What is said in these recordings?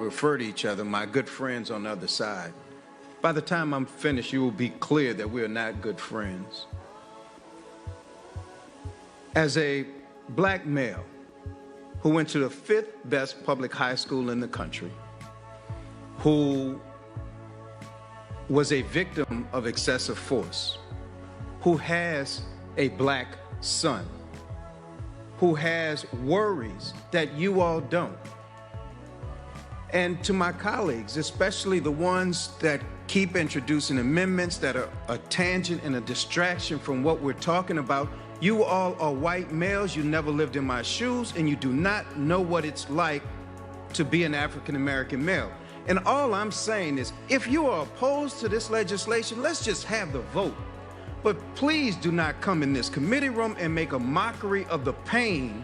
refer to each other, my good friends on the other side. By the time I'm finished, you will be clear that we are not good friends. As a black male who went to the 5th best public high school in the country, who was a victim of excessive force, who has a black son, who has worries that you all don't. And to my colleagues, especially the ones that keep introducing amendments that are a tangent and a distraction from what we're talking about, you all are white males, you never lived in my shoes, and you do not know what it's like to be an African-American male. And all I'm saying is, if you are opposed to this legislation, let's just have the vote. But please do not come in this committee room and make a mockery of the pain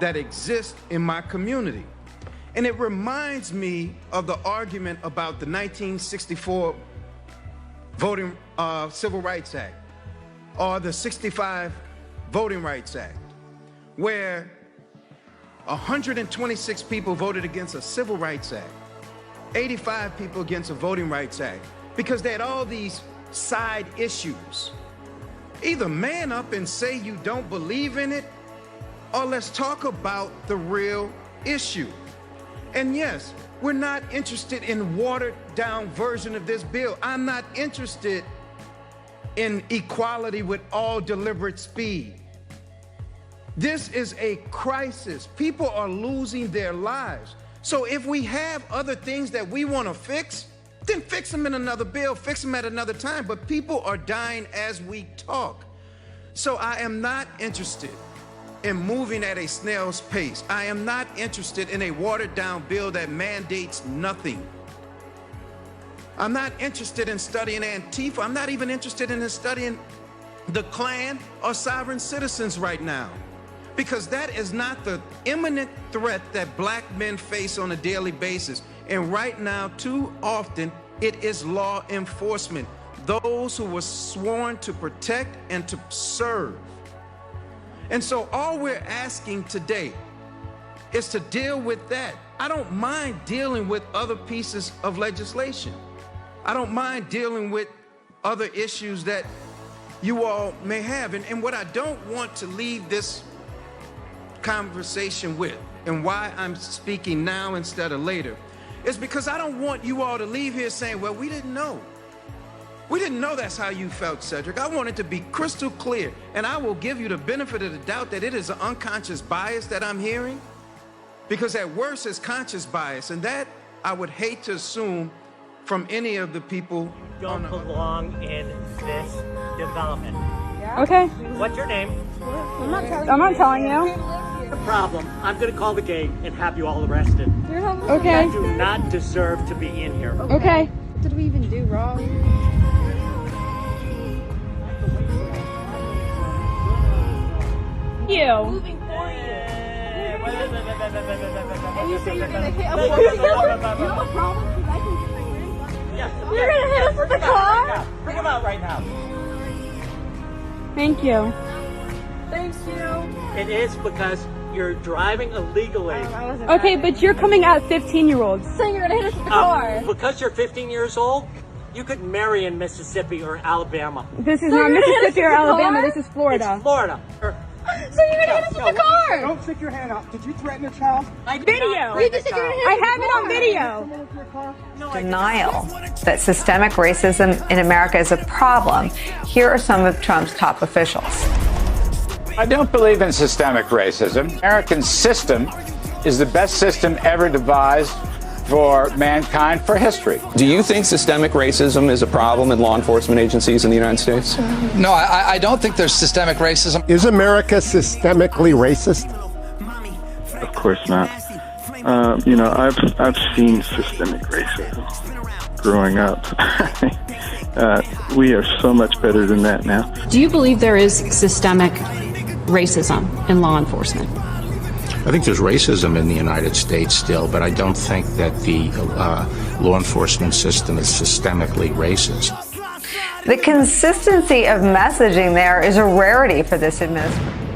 that exists in my community. And it reminds me of the argument about the 1964 Civil Rights Act, or the 65 Voting Rights Act, where 126 people voted against a Civil Rights Act, 85 people against a Voting Rights Act, because they had all these side issues. Either man up and say you don't believe in it, or let's talk about the real issue. And yes, we're not interested in watered down version of this bill. I'm not interested in equality with all deliberate speed. This is a crisis. People are losing their lives. So if we have other things that we want to fix, then fix them in another bill, fix them at another time. But people are dying as we talk. So I am not interested in moving at a snail's pace. I am not interested in a watered down bill that mandates nothing. I'm not interested in studying Antifa. I'm not even interested in studying the Klan or sovereign citizens right now, because that is not the imminent threat that black men face on a daily basis. And right now, too often, it is law enforcement, those who were sworn to protect and to serve. And so all we're asking today is to deal with that. I don't mind dealing with other pieces of legislation. I don't mind dealing with other issues that you all may have. And what I don't want to leave this conversation with, and why I'm speaking now instead of later, is because I don't want you all to leave here saying, well, we didn't know. We didn't know that's how you felt, Cedric. I want it to be crystal clear, and I will give you the benefit of the doubt that it is an unconscious bias that I'm hearing, because at worst it's conscious bias, and that I would hate to assume from any of the people. You don't belong in this development. Okay. What's your name? I'm not telling you. No problem. I'm going to call the gate and have you all arrested. Okay. You do not deserve to be in here. Okay. What did we even do wrong? You. Moving for you. And you say you're gonna hit us. You have a problem? Because I can get my earrings. Yeah. You're gonna hit us with the car? Bring him out right now. Thank you. Thanks, you. It is because you're driving illegally. Okay, but you're coming at 15-year-olds. Saying you're gonna hit us with the car. Because you're 15 years old, you could marry in Mississippi or Alabama. This is not Mississippi or Alabama. This is Florida. It's Florida. So you're gonna hit us with the car. Don't stick your hand out. Did you threaten a child? Video. You just said you're gonna hit us I with have the it on car. video. Denial that systemic racism in America is a problem. Here are some of Trump's top officials. I don't believe in systemic racism. The American system is the best system ever devised for mankind for history. Do you think systemic racism is a problem in law enforcement agencies in the United States? No, I don't think there's systemic racism. Is America systemically racist? Of course not. You know, I've seen systemic racism growing up. We are so much better than that now. Do you believe there is systemic racism in law enforcement? I think there's racism in the United States still, but I don't think that the law enforcement system is systemically racist. The consistency of messaging there is a rarity for this administration.